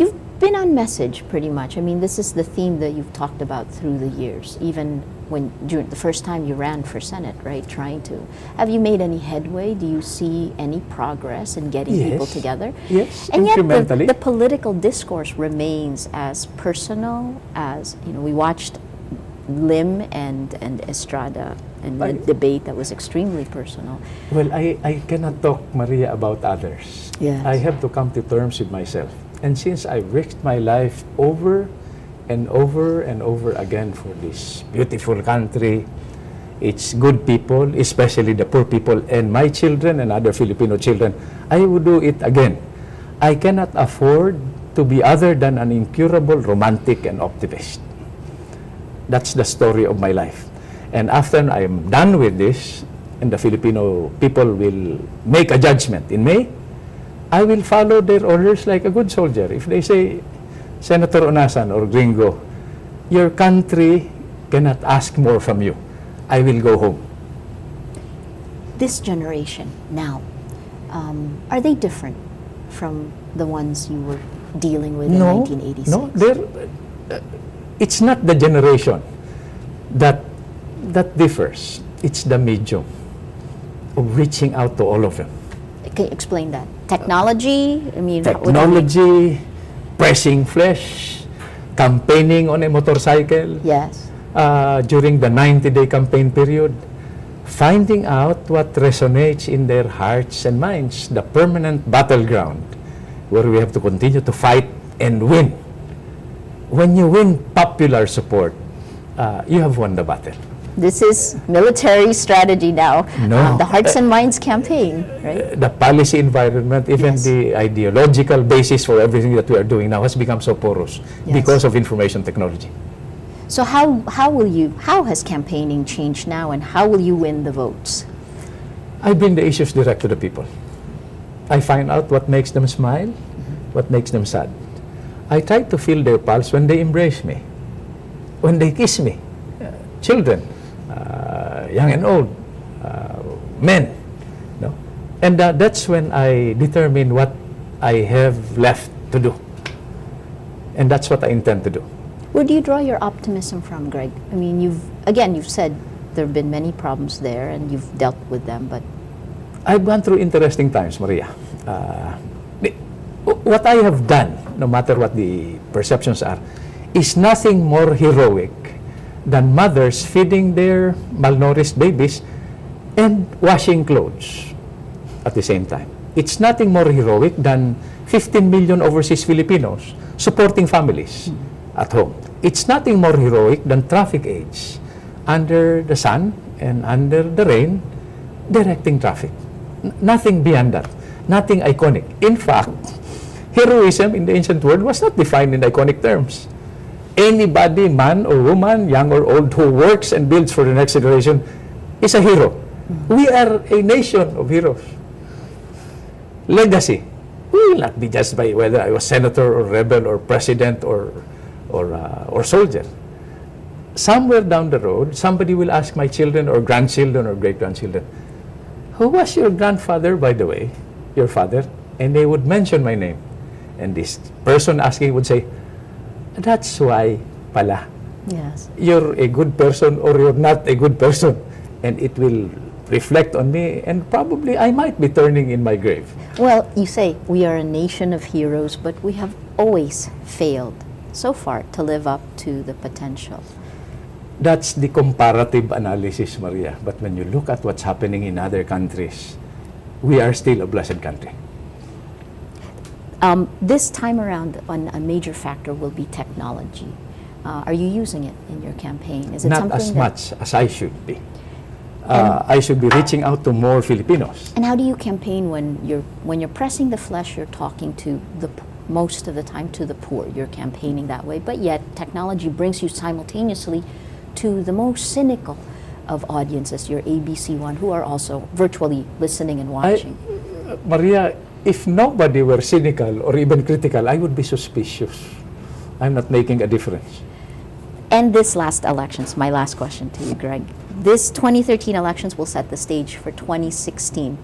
You've been on message pretty much. I mean, this is the theme that you've talked about through the years, even when during the first time you ran for Senate, right? Have you made any headway? Do you see any progress in getting people together? Yes, and yet incrementally. the political discourse remains as personal as, we watched Lim and Estrada and the debate that was extremely personal. Well, I cannot talk, Maria, about others. Yes. I have to come to terms with myself. And since I've risked my life over and over and over again for this beautiful country, its good people, especially the poor people, and my children and other Filipino children, I would do it again. I cannot afford to be other than an incurable romantic and optimist. That's the story of my life. And after I'm done with this, and the Filipino people will make a judgment in May, I will follow their orders like a good soldier. If they say, Senator Honasan or Gringo, your country cannot ask more from you, I will go home. This generation now, are they different from the ones you were dealing with in 1986? No, it's not the generation that differs. It's the medium of reaching out to all of them. Can you explain that? Technology? I mean, technology, pressing flesh, campaigning on a motorcycle. Yes. During the 90-day campaign period, finding out what resonates in their hearts and minds, the permanent battleground where we have to continue to fight and win. When you win popular support, you have won the battle. This is military strategy now. No. The Hearts and Minds campaign, right? The policy environment, even the ideological basis for everything that we are doing now has become so porous because of information technology. So how has campaigning changed now, and how will you win the votes? I bring the issues direct to the people. I find out what makes them smile, what makes them sad. I try to feel their pulse when they embrace me, when they kiss me. Children, young and old, men. No? And that's when I determine what I have left to do. And that's what I intend to do. Where do you draw your optimism from, Greg? I mean, you've said there have been many problems there and you've dealt with them, but... I've gone through interesting times, Maria. What I have done, no matter what the perceptions are, is nothing more heroic than mothers feeding their malnourished babies and washing clothes at the same time. It's nothing more heroic than 15 million overseas Filipinos supporting families at home. It's nothing more heroic than traffic aides under the sun and under the rain directing traffic. Nothing beyond that. Nothing iconic. In fact, heroism in the ancient world was not defined in iconic terms. Anybody, man or woman, young or old, who works and builds for the next generation is a hero. We are a nation of heroes. Legacy. We will not be judged by whether I was senator or rebel or president or soldier. Somewhere down the road, somebody will ask my children or grandchildren or great-grandchildren, who was your grandfather, by the way, your father? And they would mention my name. And this person asking would say, that's why pala. Yes. You're a good person or you're not a good person. And it will reflect on me, and probably I might be turning in my grave. Well, you say we are a nation of heroes, but we have always failed so far to live up to the potential. That's the comparative analysis, Maria. But when you look at what's happening in other countries, we are still a blessed country. This time around, a major factor will be technology. Are you using it in your campaign? Is it not as much as I should be. I should be reaching out to more Filipinos. And how do you campaign when you're pressing the flesh? You're talking to most of the time to the poor. You're campaigning that way, but yet technology brings you simultaneously to the most cynical of audiences, your ABC1, who are also virtually listening and watching. Maria, if nobody were cynical or even critical, I would be suspicious. I'm not making a difference. And this last elections, my last question to you, Greg. This 2013 elections will set the stage for 2016.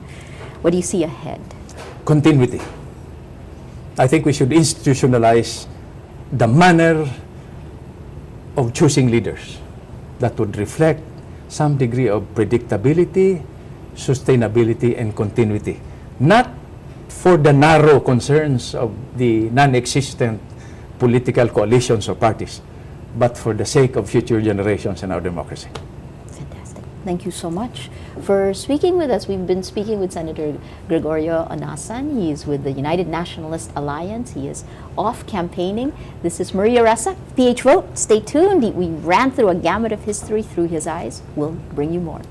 What do you see ahead? Continuity. I think we should institutionalize the manner of choosing leaders that would reflect some degree of predictability, sustainability, and continuity. Not for the narrow concerns of the non-existent political coalitions or parties, but for the sake of future generations and our democracy. Fantastic. Thank you so much for speaking with us. We've been speaking with Senator Gringo Honasan. He is with the United Nationalist Alliance. He is off campaigning. This is Maria Ressa, PHvote. Stay tuned. We ran through a gamut of history through his eyes. We'll bring you more.